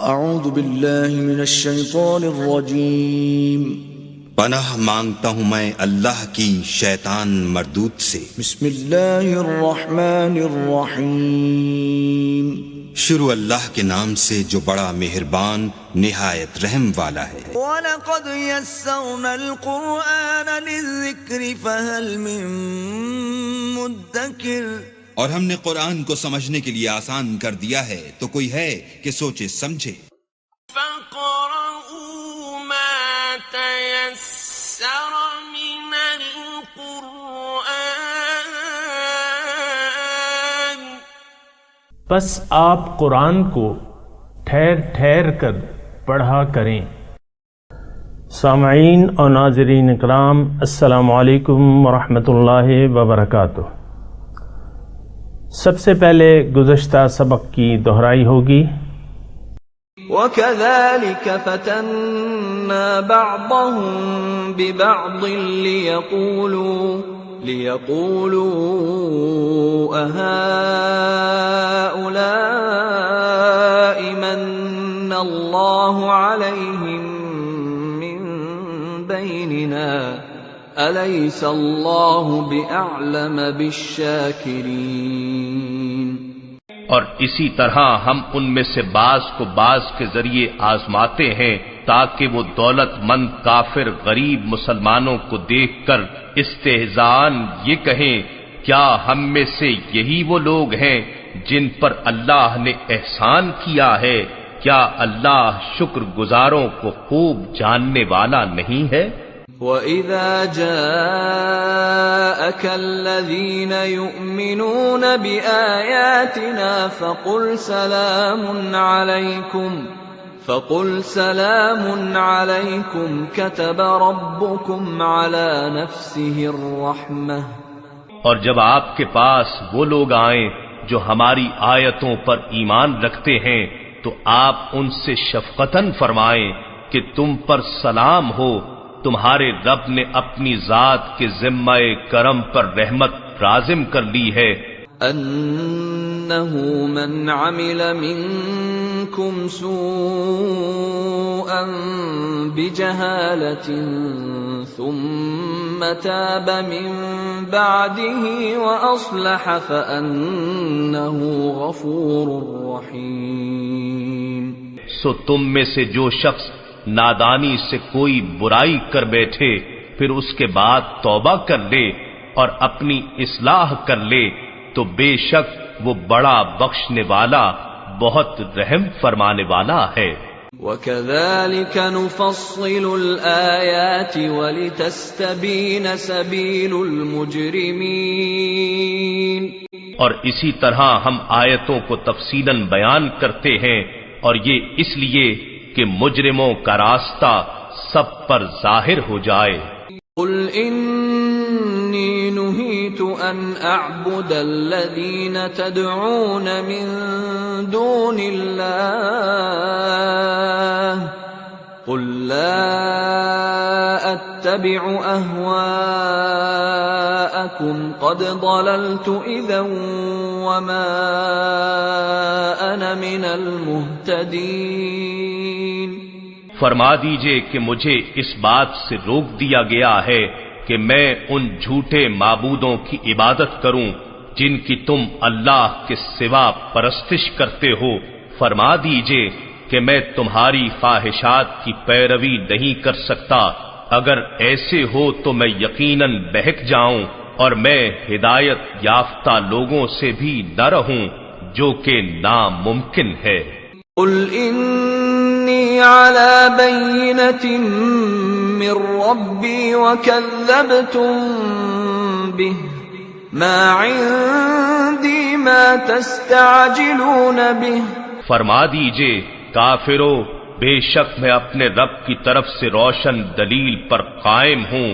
اعوذ باللہ من الشیطان الرجیم پناہ مانگتا ہوں میں اللہ کی شیطان مردود سے۔ بسم اللہ الرحمن الرحیم شروع اللہ کے نام سے جو بڑا مہربان نہایت رحم والا ہے۔ وَلَقَدْ يَسَّرْنَا الْقُرْآنَ لِلذِّكْرِ فَهَلْ مِن مُدَّكِرٍ، اور ہم نے قرآن کو سمجھنے کے لیے آسان کر دیا ہے تو کوئی ہے کہ سوچے سمجھے۔ فَقْرَؤُوا مَا تَيَسَّرَ مِنَ الْقُرْآنِ، پس آپ قرآن کو ٹھہر ٹھہر کر پڑھا کریں۔ سامعین اور ناظرین اکرام، السلام علیکم ورحمۃ اللہ وبرکاتہ۔ سب سے پہلے گزشتہ سبق کی دہرائی ہوگی۔ وَكَذَلِكَ فَتَنَّا بَعْضَهُم بِبَعْضٍ لِيَقُولُوا أَهَٰؤُلَاءِ مَنَّ اللَّهُ عَلَيْهِم مِّن بَيْنِنَا أَلَيْسَ اللَّهُ بِأَعْلَمَ بِالشَّاكِرِينَ۔ اور اسی طرح ہم ان میں سے بعض کو بعض کے ذریعے آزماتے ہیں تاکہ وہ دولت مند کافر غریب مسلمانوں کو دیکھ کر استہزاءً یہ کہیں، کیا ہم میں سے یہی وہ لوگ ہیں جن پر اللہ نے احسان کیا ہے؟ کیا اللہ شکر گزاروں کو خوب جاننے والا نہیں ہے؟ وَإِذَا جَاءَكَ الَّذِينَ يُؤْمِنُونَ بِآيَاتِنَا فَقُلْ سَلَامٌ عَلَيْكُمْ كَتَبَ رَبُّكُمْ عَلَى نَفْسِهِ الرَّحْمَةَ۔ اور جب آپ کے پاس وہ لوگ آئیں جو ہماری آیتوں پر ایمان رکھتے ہیں تو آپ ان سے شفقتاً فرمائیں کہ تم پر سلام ہو، تمہارے رب نے اپنی ذات کے ذمہ کرم پر رحمت رازم کر لی ہے۔ انہ من عمل منکم سوءا بجہالۃ ثم تاب من بعدہ واصلح فانہ غفور رحیم۔ سو تم میں سے جو شخص نادانی سے کوئی برائی کر بیٹھے پھر اس کے بعد توبہ کر لے اور اپنی اصلاح کر لے تو بے شک وہ بڑا بخشنے والا بہت رحم فرمانے والا ہے۔ وَكَذَلِكَ نُفَصِّلُ الْآيَاتِ وَلِتَسْتَبِينَ سَبِيلُ الْمُجْرِمِينَ، اور اسی طرح ہم آیتوں کو تفصیلاً بیان کرتے ہیں اور یہ اس لیے کہ مجرموں کا راستہ سب پر ظاہر ہو جائے۔ قُلْ إِنِّي نُهِيتُ أَنْ أَعْبُدَ الَّذِينَ تَدْعُونَ مِن دُونِ اللَّهِ قُلْ لَا أَتَّبِعُ أَهْوَاءَكُمْ قَدْ ضَلَلْتُ إِذًا وَمَا أَنَا مِنَ الْمُهْتَدِينَ۔ فرما دیجئے کہ مجھے اس بات سے روک دیا گیا ہے کہ میں ان جھوٹے معبودوں کی عبادت کروں جن کی تم اللہ کے سوا پرستش کرتے ہو۔ فرما دیجئے کہ میں تمہاری خواہشات کی پیروی نہیں کر سکتا، اگر ایسے ہو تو میں یقیناً بہک جاؤں اور میں ہدایت یافتہ لوگوں سے بھی نہ رہوں، جو کہ ناممکن ہے۔ قُلْ إِنِّي عَلَى بَيِّنَةٍ مِّن رَّبِّي وَكَذَّبْتُم بِهِ مَا عِندِي مَا تَسْتَعْجِلُونَ بِهِ۔ فرما دیجئے کافرو، بے شک میں اپنے رب کی طرف سے روشن دلیل پر قائم ہوں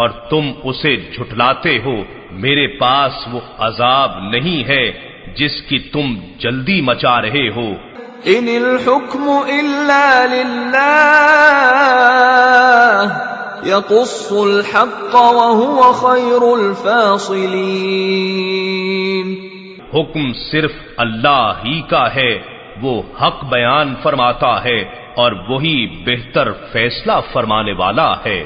اور تم اسے جھٹلاتے ہو۔ میرے پاس وہ عذاب نہیں ہے جس کی تم جلدی مچا رہے ہو۔ ان الحکم الا للہ یقص الحق وهو خیر الفاصلین۔ حکم صرف اللہ ہی کا ہے وہ حق بیان فرماتا ہے اور وہی بہتر فیصلہ فرمانے والا ہے۔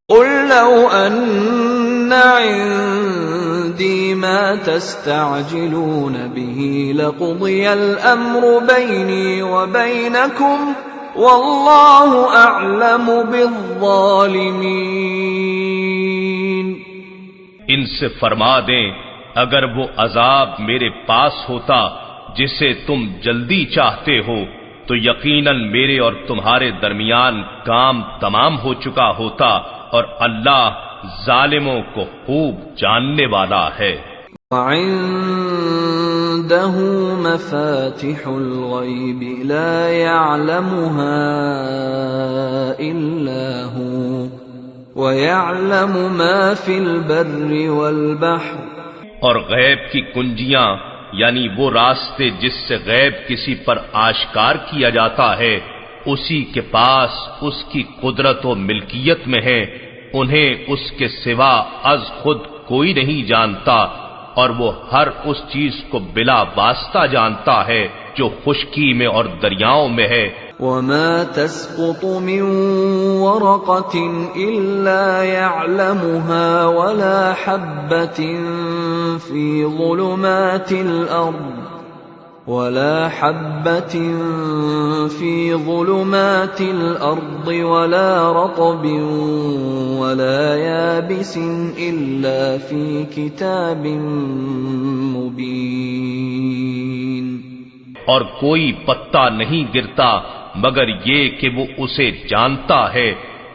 قل لو ان عندي ما تستعجلون به لقضي الامر بيني وبينكم والله اعلم بالظالمين۔ ان سے فرما دیں اگر وہ عذاب میرے پاس ہوتا جسے تم جلدی چاہتے ہو تو یقیناً میرے اور تمہارے درمیان کام تمام ہو چکا ہوتا، اور اللہ ظالموں کو خوب جاننے والا ہے۔ وعنده مفاتح الغيب لا يعلمها إلا هو ويعلم ما في البر والبحر۔ اور غیب کی کنجیاں یعنی وہ راستے جس سے غیب کسی پر آشکار کیا جاتا ہے اسی کے پاس اس کی قدرت و ملکیت میں ہے، انہیں اس کے سوا از خود کوئی نہیں جانتا، اور وہ ہر اس چیز کو بلا واسطہ جانتا ہے جو خشکی میں اور دریاؤں میں ہے۔ وما تسقط من ورقة إلا يعلمها ولا حبة في ظلمات الأرض ولا رطب ولا يابس إلا في كتاب مبين۔ اور کوئی پتا نہیں گرتا مگر یہ کہ وہ اسے جانتا ہے،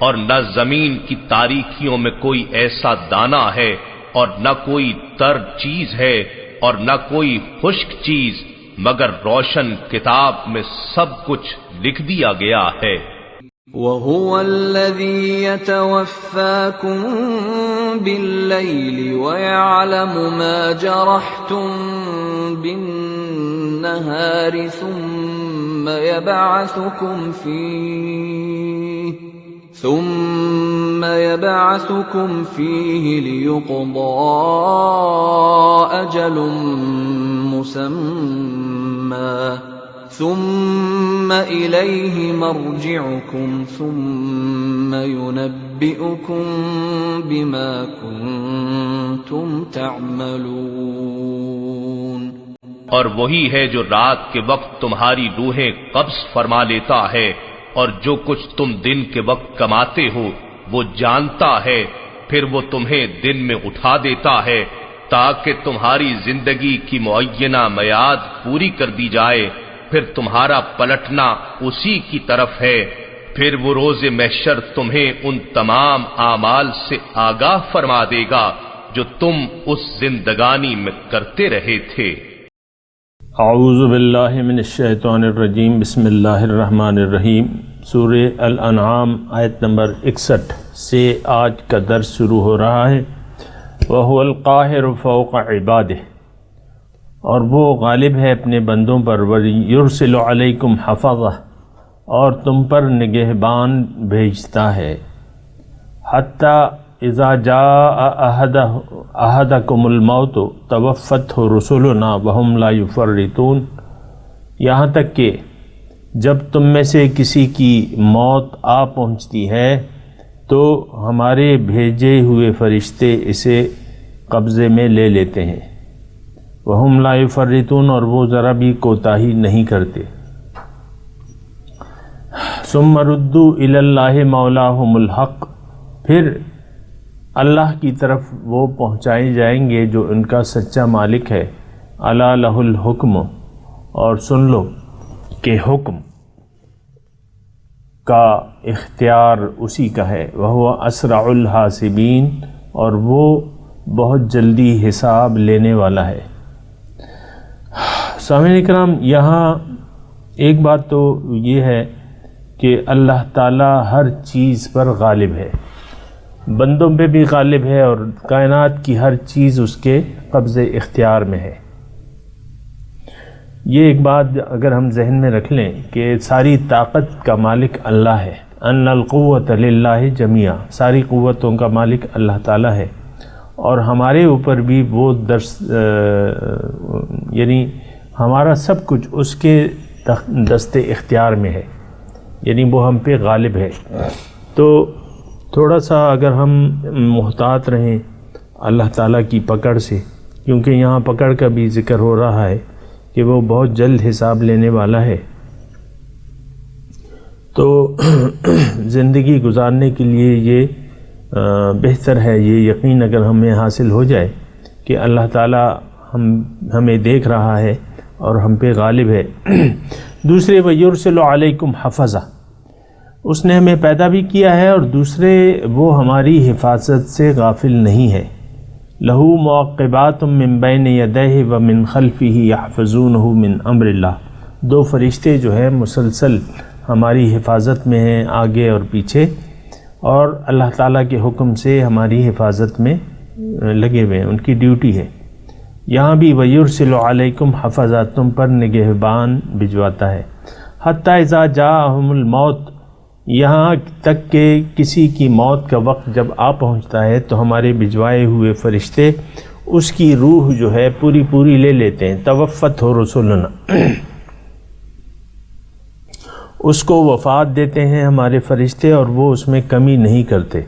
اور نہ زمین کی تاریکیوں میں کوئی ایسا دانہ ہے اور نہ کوئی تر چیز ہے اور نہ کوئی خشک چیز، مگر روشن کتاب میں سب کچھ لکھ دیا گیا ہے۔ وَهُوَ الَّذِي يَتَوَفَّاكُم بِاللَّيْلِ وَيَعْلَمُ مَا جَرَحْتُم بِالنَّهَارِ ثُمَّ يَبْعَثُكُمْ فِيهِ لِيُقْضَىٰ أَجَلٌ مُّسَمًّى ثُمَّ إِلَيْهِ مَرْجِعُكُمْ ثُمَّ يُنَبِّئُكُم بِمَا كُنتُمْ تَعْمَلُونَ۔ اور وہی ہے جو رات کے وقت تمہاری روحیں قبض فرما لیتا ہے، اور جو کچھ تم دن کے وقت کماتے ہو وہ جانتا ہے، پھر وہ تمہیں دن میں اٹھا دیتا ہے تاکہ تمہاری زندگی کی معینہ میعاد پوری کر دی جائے، پھر تمہارا پلٹنا اسی کی طرف ہے، پھر وہ روز محشر تمہیں ان تمام اعمال سے آگاہ فرما دے گا جو تم اس زندگانی میں کرتے رہے تھے۔ اعوذ باللہ من الشیطان الرجیم، بسم اللہ الرحمن الرحیم۔ سورہ الانعام آیت نمبر 61 سے آج کا درس شروع ہو رہا ہے۔ وَهُوَ الْقَاهِرُ فَوْقَ عِبَادِهِ، اور وہ غالب ہے اپنے بندوں پر، وَيُرْسِلُ عَلَيْكُمْ حَفَظَةً، اور تم پر نگہبان بھیجتا ہے، حَتَّى اذا جاء احدکم الموت توفته رسلنا وهم لا يفرطون، یہاں تک کہ جب تم میں سے کسی کی موت آ پہنچتی ہے تو ہمارے بھیجے ہوئے فرشتے اسے قبضے میں لے لیتے ہیں، وهم لا يفرطون، اور وہ ذرا بھی کوتاہی نہیں کرتے۔ ثم ردوا الى اللہ مولاہم الحق، پھر اللہ کی طرف وہ پہنچائے جائیں گے جو ان کا سچا مالک ہے۔ الا لہ الحکم، اور سن لو کہ حکم کا اختیار اسی کا ہے۔ وہو اسرع الحاسبین، اور وہ بہت جلدی حساب لینے والا ہے۔ سامعین اکرام، یہاں ایک بات تو یہ ہے کہ اللہ تعالیٰ ہر چیز پر غالب ہے، بندوں پہ بھی غالب ہے، اور کائنات کی ہر چیز اس کے قبضے اختیار میں ہے۔ یہ ایک بات اگر ہم ذہن میں رکھ لیں کہ ساری طاقت کا مالک اللہ ہے، ان القوۃ للہ جمیعا، ساری قوتوں کا مالک اللہ تعالیٰ ہے، اور ہمارے اوپر بھی وہ درس یعنی ہمارا سب کچھ اس کے دست اختیار میں ہے، یعنی وہ ہم پہ غالب ہے۔ تو تھوڑا سا اگر ہم محتاط رہیں اللہ تعالیٰ کی پکڑ سے، کیونکہ یہاں پکڑ کا بھی ذکر ہو رہا ہے کہ وہ بہت جلد حساب لینے والا ہے، تو زندگی گزارنے کے لیے یہ بہتر ہے، یہ یقین اگر ہمیں حاصل ہو جائے کہ اللہ تعالیٰ ہمیں دیکھ رہا ہے اور ہم پہ غالب ہے۔ دوسرے وَيُرْسِلُ عَلَيْكُمْ حَفَظًا، اس نے ہمیں پیدا بھی کیا ہے، اور دوسرے وہ ہماری حفاظت سے غافل نہیں ہے۔ لَهُ مُعَقِّبَاتٌ مِّن بَيْنِ يَدَيْهِ وَمِن خَلْفِهِ يَحْفَظُونَهُ مِنْ أَمْرِ اللَّهِ، دو فرشتے جو ہے مسلسل ہماری حفاظت میں ہیں، آگے اور پیچھے، اور اللہ تعالیٰ کے حکم سے ہماری حفاظت میں لگے ہوئے ہیں، ان کی ڈیوٹی ہے۔ یہاں بھی وَيُرْسِلُ عَلَيْكُمْ حَفَظًا، تم پر نگہبان بھجواتا ہے۔ حَتَّى إِذَا جَاءَهُمُ الْمَوْتُ، یہاں تک کہ کسی کی موت کا وقت جب آ پہنچتا ہے تو ہمارے بھجوائے ہوئے فرشتے اس کی روح جو ہے پوری لے لیتے ہیں۔ توفته رسلنا، اس کو وفات دیتے ہیں ہمارے فرشتے، اور وہ اس میں کمی نہیں کرتے،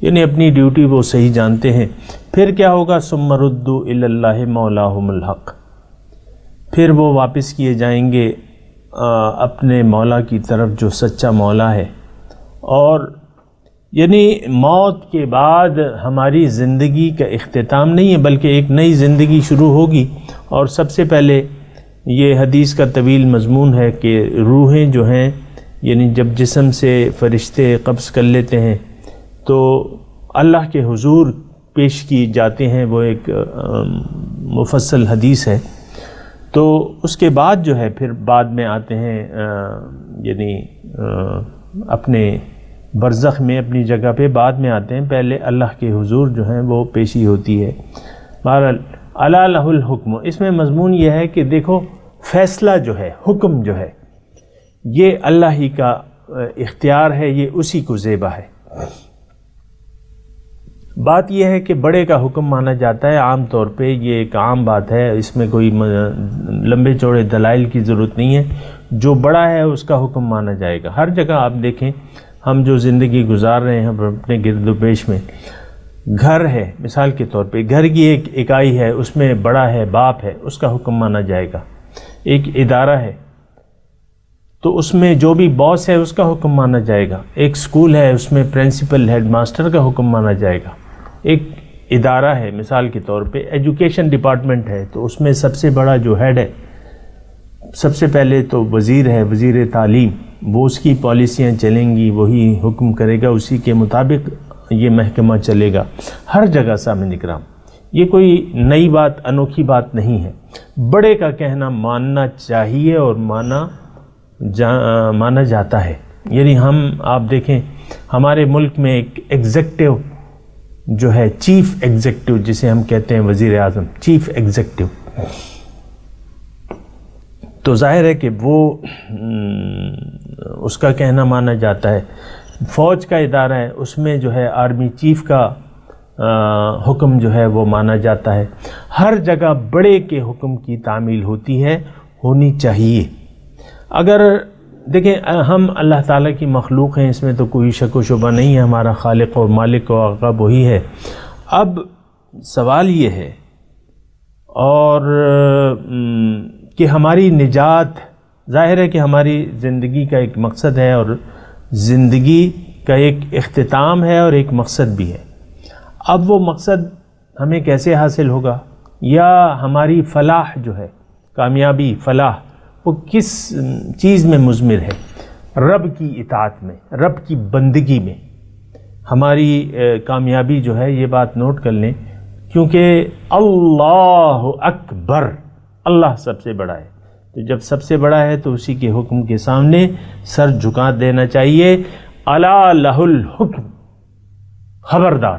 یعنی اپنی ڈیوٹی وہ صحیح جانتے ہیں۔ پھر کیا ہوگا؟ ثم ردوا الی اللہ مولاہم الحق، پھر وہ واپس کیے جائیں گے اپنے مولا کی طرف جو سچا مولا ہے۔ اور یعنی موت کے بعد ہماری زندگی کا اختتام نہیں ہے، بلکہ ایک نئی زندگی شروع ہوگی، اور سب سے پہلے یہ حدیث کا طویل مضمون ہے کہ روحیں جو ہیں، یعنی جب جسم سے فرشتے قبض کر لیتے ہیں تو اللہ کے حضور پیش کی جاتے ہیں، وہ ایک مفصل حدیث ہے۔ تو اس کے بعد جو ہے پھر بعد میں آتے ہیں، یعنی اپنے برزخ میں اپنی جگہ پہ بعد میں آتے ہیں، پہلے اللہ کے حضور جو ہیں وہ پیشی ہوتی ہے۔ بہرحال الا لہ الحکم، اس میں مضمون یہ ہے کہ دیکھو فیصلہ جو ہے، حکم جو ہے، یہ اللہ ہی کا اختیار ہے، یہ اسی کو زیبا ہے۔ بات یہ ہے کہ بڑے کا حکم مانا جاتا ہے عام طور پہ، یہ ایک عام بات ہے، اس میں کوئی لمبے چوڑے دلائل کی ضرورت نہیں ہے، جو بڑا ہے اس کا حکم مانا جائے گا۔ ہر جگہ آپ دیکھیں، ہم جو زندگی گزار رہے ہیں اپنے گرد و پیش میں، گھر ہے مثال کے طور پہ، گھر کی ایک اکائی ہے، اس میں بڑا ہے، باپ ہے، اس کا حکم مانا جائے گا۔ ایک ادارہ ہے تو اس میں جو بھی باس ہے اس کا حکم مانا جائے گا۔ ایک سکول ہے، اس میں پرنسپل ہیڈ ماسٹر کا حکم مانا جائے گا۔ ایک ادارہ ہے مثال کے طور پہ ایجوکیشن ڈپارٹمنٹ ہے، تو اس میں سب سے بڑا جو ہیڈ ہے، سب سے پہلے تو وزیر ہے، وزیر تعلیم، وہ اس کی پالیسیاں چلیں گی، وہی حکم کرے گا، اسی کے مطابق یہ محکمہ چلے گا ہر جگہ۔ سامعین اکرام، یہ کوئی نئی بات، انوکھی بات نہیں ہے، بڑے کا کہنا ماننا چاہیے اور مانا جاتا ہے۔ یعنی آپ دیکھیں ہمارے ملک میں ایک ایگزیکٹو جو ہے، چیف ایگزیکٹو جسے ہم کہتے ہیں، وزیر اعظم، چیف ایگزیکٹو، تو ظاہر ہے کہ وہ اس کا کہنا مانا جاتا ہے۔ فوج کا ادارہ ہے، اس میں جو ہے آرمی چیف کا حکم جو ہے وہ مانا جاتا ہے۔ ہر جگہ بڑے کے حکم کی تعمیل ہوتی ہے، ہونی چاہیے۔ اگر دیکھیں ہم اللہ تعالیٰ کی مخلوق ہیں، اس میں تو کوئی شک و شبہ نہیں ہے، ہمارا خالق اور مالک و آقا وہی ہے۔ اب سوال یہ ہے اور کہ ہماری نجات، ظاہر ہے کہ ہماری زندگی کا ایک مقصد ہے، اور زندگی کا ایک اختتام ہے اور ایک مقصد بھی ہے۔ اب وہ مقصد ہمیں کیسے حاصل ہوگا، یا ہماری فلاح جو ہے، کامیابی، فلاح، وہ کس چیز میں مضمر ہے؟ رب کی اطاعت میں، رب کی بندگی میں ہماری کامیابی جو ہے۔ یہ بات نوٹ کر لیں، کیونکہ اللہ اکبر، اللہ سب سے بڑا ہے، تو جب سب سے بڑا ہے تو اسی کے حکم کے سامنے سر جھکا دینا چاہیے۔ الا لہ الحکم، خبردار،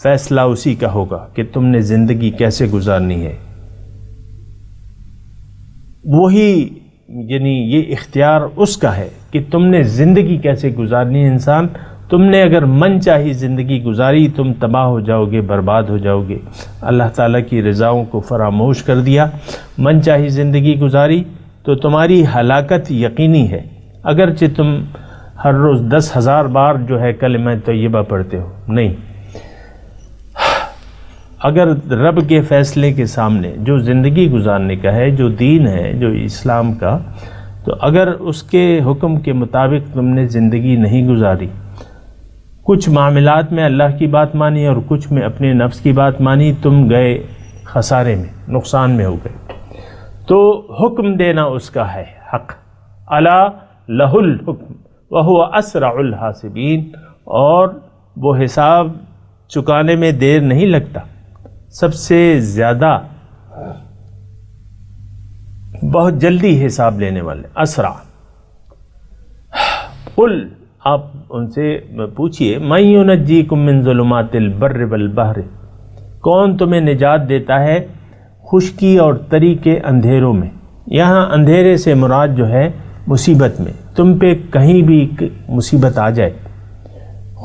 فیصلہ اسی کا ہوگا کہ تم نے زندگی کیسے گزارنی ہے۔ وہی، یعنی یہ اختیار اس کا ہے کہ تم نے زندگی کیسے گزارنی ہے۔ انسان، تم نے اگر من چاہی زندگی گزاری، تم تباہ ہو جاؤ گے، برباد ہو جاؤ گے۔ اللہ تعالیٰ کی رضاؤں کو فراموش کر دیا، من چاہی زندگی گزاری تو تمہاری ہلاکت یقینی ہے، اگرچہ تم ہر روز 10,000 بار جو ہے کلمہ طیبہ پڑھتے ہو۔ نہیں، اگر رب کے فیصلے کے سامنے جو زندگی گزارنے کا ہے، جو دین ہے، جو اسلام کا، تو اگر اس کے حکم کے مطابق تم نے زندگی نہیں گزاری، کچھ معاملات میں اللہ کی بات مانی اور کچھ میں اپنے نفس کی بات مانی، تم گئے خسارے میں، نقصان میں ہو گئے۔ تو حکم دینا اس کا ہے حق، الا لہ الحکم وہو اسرع الحاسبین، اور وہ حساب چکانے میں دیر نہیں لگتا، سب سے زیادہ بہت جلدی حساب لینے والے، اسرع۔ قل، آپ ان سے پوچھئے، من ینجیکم من ظلمات البر والبحر، کون تمہیں نجات دیتا ہے خشکی اور تری کے اندھیروں میں؟ یہاں اندھیرے سے مراد جو ہے مصیبت میں، تم پہ کہیں بھی مصیبت آ جائے،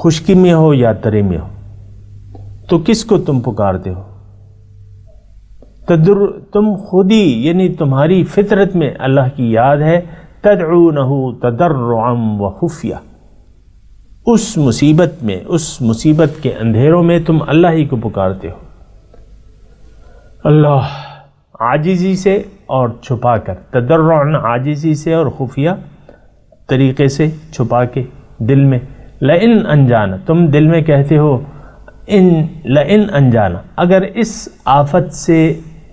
خشکی میں ہو یا ترے میں ہو، تو کس کو تم پکارتے ہو؟ تم خود ہی، یعنی تمہاری فطرت میں اللہ کی یاد ہے، تدعونہ تضرعا وخفیہ، اس مصیبت میں، اس مصیبت کے اندھیروں میں تم اللہ ہی کو پکارتے ہو۔ اللہ عاجزی سے اور چھپا کر، تضرعا عاجزی سے اور خفیہ طریقے سے چھپا کے دل میں۔ لئن انجانا، تم دل میں کہتے ہو لئن انجانا، اگر اس آفت سے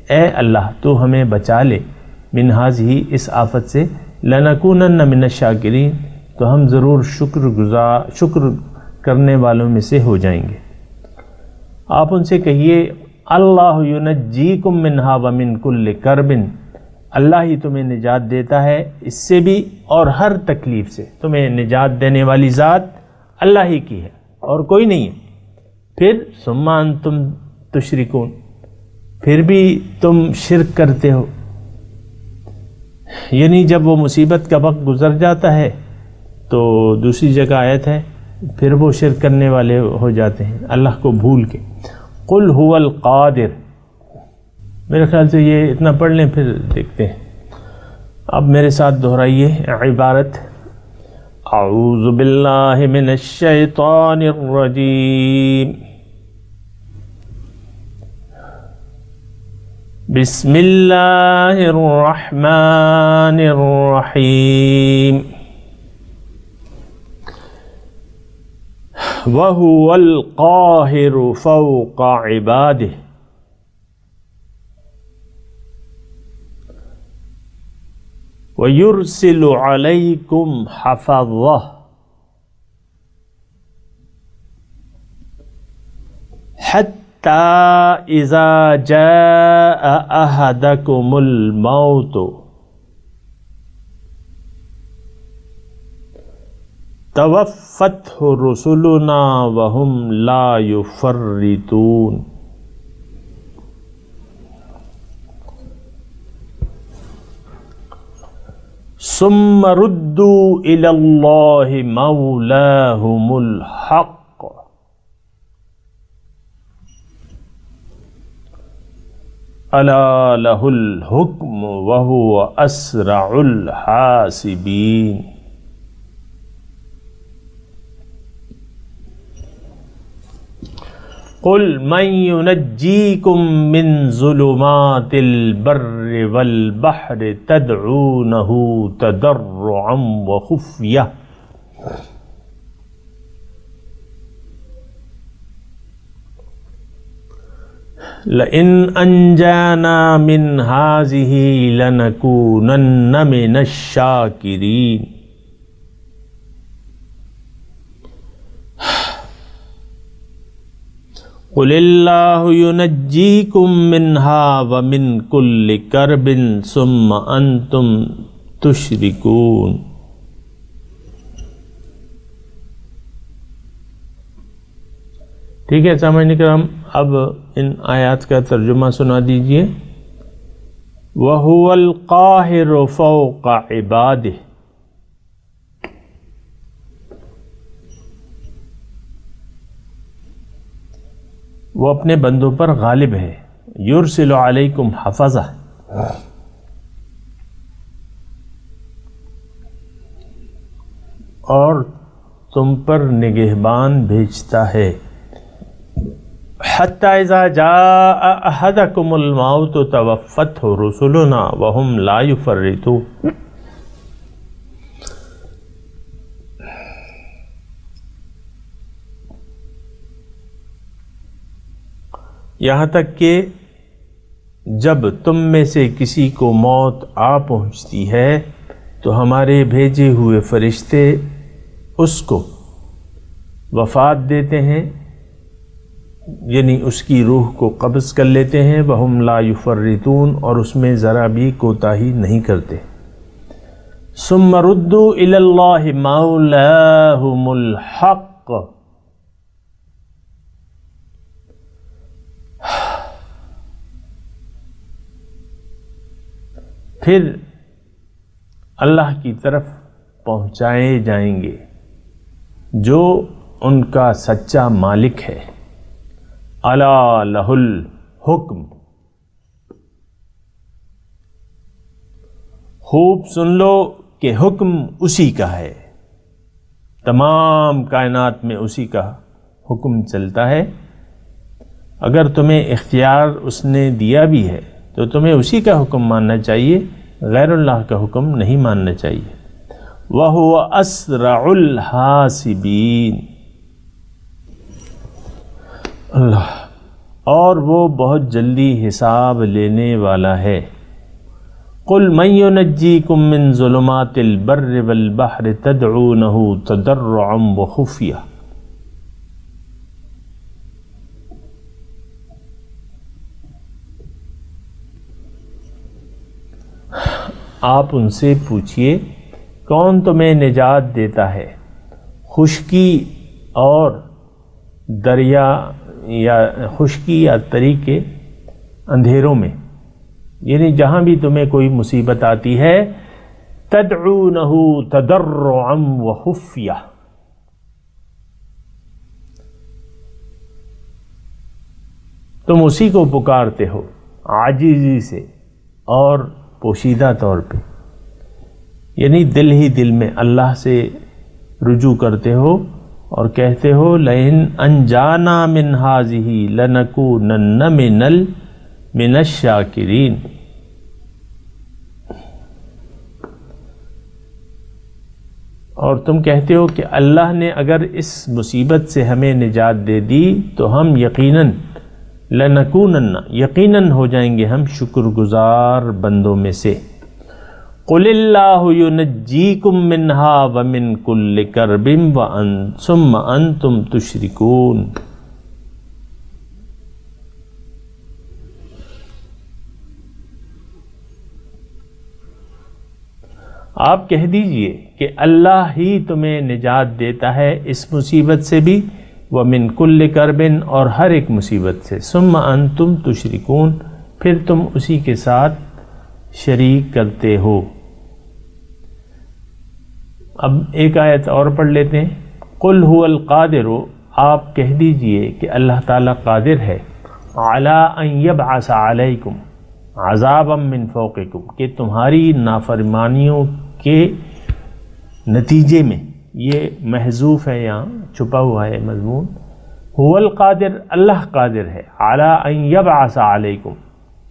اے اللہ تو ہمیں بچا لے، من ہذہ، اس آفت سے، لنکونن من الشاکرین، تو ہم ضرور شکر کرنے والوں میں سے ہو جائیں گے۔ آپ ان سے کہیے، اللہ ینجیکم منہا ومن کل کرب، اللہ ہی تمہیں نجات دیتا ہے اس سے بھی اور ہر تکلیف سے، تمہیں نجات دینے والی ذات اللہ ہی کی ہے اور کوئی نہیں ہے۔ پھر ثم انتم تشرکون، پھر بھی تم شرک کرتے ہو، یعنی جب وہ مصیبت کا وقت گزر جاتا ہے تو دوسری جگہ آیت ہے، پھر وہ شرک کرنے والے ہو جاتے ہیں اللہ کو بھول کے۔ قل هو القادر، میرے خیال سے یہ اتنا پڑھ لیں پھر دیکھتے ہیں۔ اب میرے ساتھ دہرائیے عبارت، اعوذ باللہ من الشیطان الرجیم، بسم اللہ الرحمن الرحیم، وَهُوَ الْقَاهِرُ فَوْقَ عِبَادِهِ وَيُرْسِلُ عَلَيْكُمْ حَفَظَةً حَتَّى إِذَا جَاءَ أَحَدَكُمُ الْمَوْتُ توفتہ رسلنا وہم لا یفرطون۔ ثم ردوا الی اللہ مولاہم الحق الا لہ الحکم وہو اسرع الحاسبین۔ قل من ینجیکم من ظلمات البر والبحر تدعونہ تضرعا وخفیہ لئن انجانا من ہذہ لنکونن من الشاکرین۔ قل اللہ ینجیکم منہا ومن کل کرب ثم انتم تشرکون۔ ٹھیک ہے سامعین کرام، اب ان آیات کا ترجمہ سنا دیجئے۔ وَهُوَ الْقَاهِرُ فَوْقَ عِبَادِهِ، وہ اپنے بندوں پر غالب ہے۔ یرسل علیکم حفظہ، اور تم پر نگہبان بھیجتا ہے، حتی اذا جاء احدکم الموت توفتہ رسلنا وہم لا یفرطون۔ یہاں تک کہ جب تم میں سے کسی کو موت آ پہنچتی ہے تو ہمارے بھیجے ہوئے فرشتے اس کو وفات دیتے ہیں، یعنی اس کی روح کو قبض کر لیتے ہیں، وہم لا یفرطون، اور اس میں ذرا بھی کوتاہی نہیں کرتے۔ ثم ردوا الی اللہ مولاہم الحق، پھر اللہ کی طرف پہنچائے جائیں گے جو ان کا سچا مالک ہے۔ الا لہ الحکم، خوب سن لو کہ حکم اسی کا ہے، تمام کائنات میں اسی کا حکم چلتا ہے۔ اگر تمہیں اختیار اس نے دیا بھی ہے تو تمہیں اسی کا حکم ماننا چاہیے، غیر اللہ کا حکم نہیں ماننا چاہیے۔ وَهُوَ أَسْرَعُ الْحَاسِبِينَ، اللہ، اور وہ بہت جلدی حساب لینے والا ہے۔ قُلْ مَن يُنَجِّيكُم مِّن ظُلُمَاتِ الْبَرِّ وَالْبَحْرِ تَدْعُونَهُ تَضَرُّعًا وَخُفْيَةً، آپ ان سے پوچھئے کون تمہیں نجات دیتا ہے خشکی اور دریا یا خشکی یا تری کے اندھیروں میں، یعنی جہاں بھی تمہیں کوئی مصیبت آتی ہے، تدعونہ تضرعا وخفیہ، تم اسی کو پکارتے ہو عاجزی سے اور پوشیدہ طور پہ، یعنی دل ہی دل میں اللہ سے رجوع کرتے ہو اور کہتے ہو لئن انجانا من ہذہ لنکونن من الشاکرین، اور تم کہتے ہو کہ اللہ نے اگر اس مصیبت سے ہمیں نجات دے دی تو ہم یقیناً لنکونن، یقیناً ہو جائیں گے ہم شکر گزار بندوں میں سے۔ قل اللہ ینجیکم منہا ومن کل کرب ثم انتم تشرکون، آپ کہہ دیجئے کہ اللہ ہی تمہیں نجات دیتا ہے اس مصیبت سے بھی، وَمِن كُلِّ كَرْبٍ، اور ہر ایک مصیبت سے، ثُمَّ أَنْتُمْ تُشْرِكُونَ، پھر تم اسی کے ساتھ شریک کرتے ہو۔ اب ایک آیت اور پڑھ لیتے ہیں۔ قُلْ هُوَ الْقَادِرُ، آپ کہہ دیجئے کہ اللہ تعالیٰ قادر ہے، عَلَىٰ أَن يَبْعَثَ عَلَيْكُمْ عَذَابًا مِّن فَوْقِكُمْ، کہ تمہاری نافرمانیوں کے نتیجے میں، یہ محذوف ہے، یہاں چھپا ہوا ہے مضمون، هو القادر، اللہ قادر ہے، علی ان یبعث علیکم،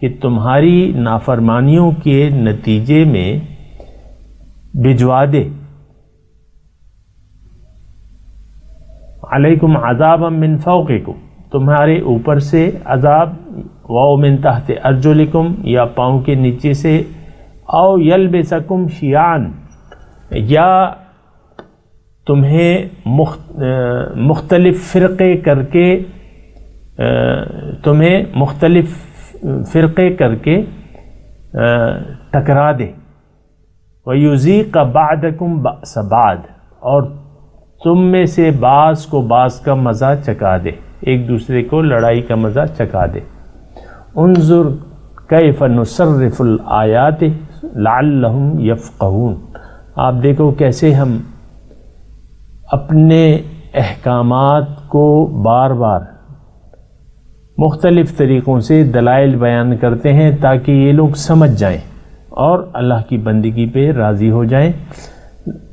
کہ تمہاری نافرمانیوں کے نتیجے میں بھجوا دے، علیکم عذابا من فوقکم، تمہارے اوپر سے عذاب، و من تحت ارجلکم، یا پاؤں کے نیچے سے، او یلبسکم شیعان، یا تمہیں مختلف فرقے کر کے، تمہیں مختلف فرقے کر کے ٹکرا دے، وَيُذِيقَ بَعْدَكُمْ بَأْسَ بَعْدٍ، اور تم میں سے بعض کو بعض کا مزہ چکھا دے، ایک دوسرے کو لڑائی کا مزہ چکھا دے۔ انظر کیف نصرف الآیات لعلہم یفقہون، آپ دیکھو کیسے ہم اپنے احکامات کو بار بار مختلف طریقوں سے دلائل بیان کرتے ہیں تاکہ یہ لوگ سمجھ جائیں اور اللہ کی بندگی پہ راضی ہو جائیں۔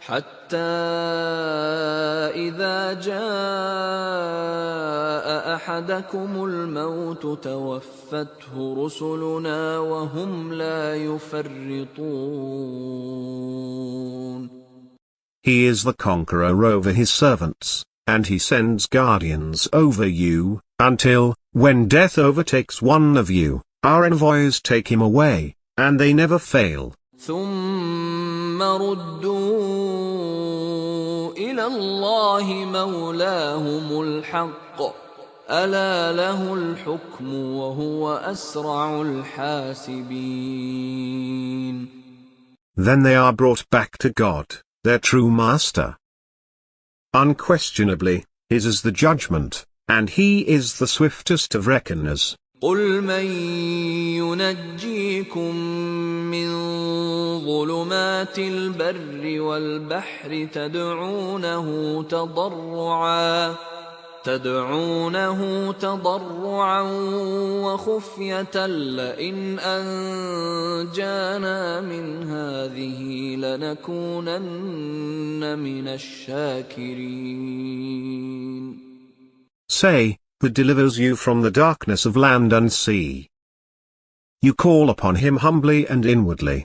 حتى إذا جاء أحدكم الموت توفته رسلنا وهم لا يفرطون. He is the conqueror over his servants, and he sends guardians over you, until, when death overtakes one of you, our envoys take him away, and they never fail. ثم ردوا إلى الله مولاهم الحق ألا له الحكم وهو أسرع الحاسبين. Then they are brought back to God, their true master. Unquestionably, his is the judgment, and he is the swiftest of reckoners. قل من ينجيكم من ظلمات البر والبحر تدعونه تضرعا وخفية لئن أنجانا من هذه لنكونن من الشاكرين. Say, who delivers you from the darkness of land and sea. You call upon him humbly and inwardly.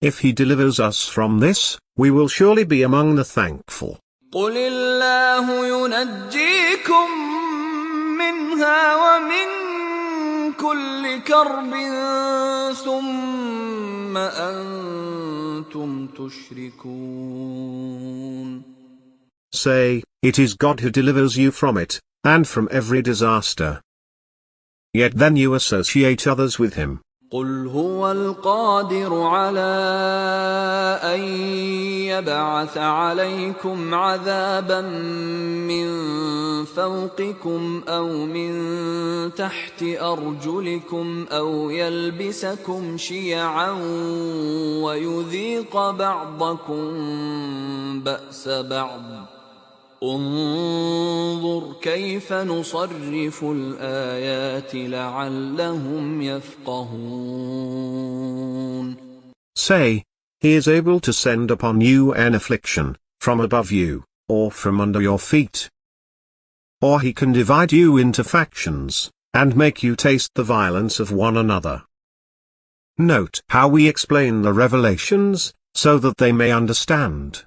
If he delivers us from this, we will surely be among the thankful. قل الله ينجيكم منها ومن كل كرب ثم أنتم تشركون. Say, it is God who delivers you from it, and from every disaster. Yet then you associate others with him. قل هو القادر على أن يبعث عليكم عذابا من فوقكم أو من تحت أرجلكم أو يلبسكم شيعا ويذيق بعضكم بأس بعض. انظر كيف نصرف الآيات لعلهم يفقهون. Say, he is able to send upon you an affliction, from above you, or from under your feet. Or he can divide you into factions, and make you taste the violence of one another. Note how we explain the revelations, so that they may understand.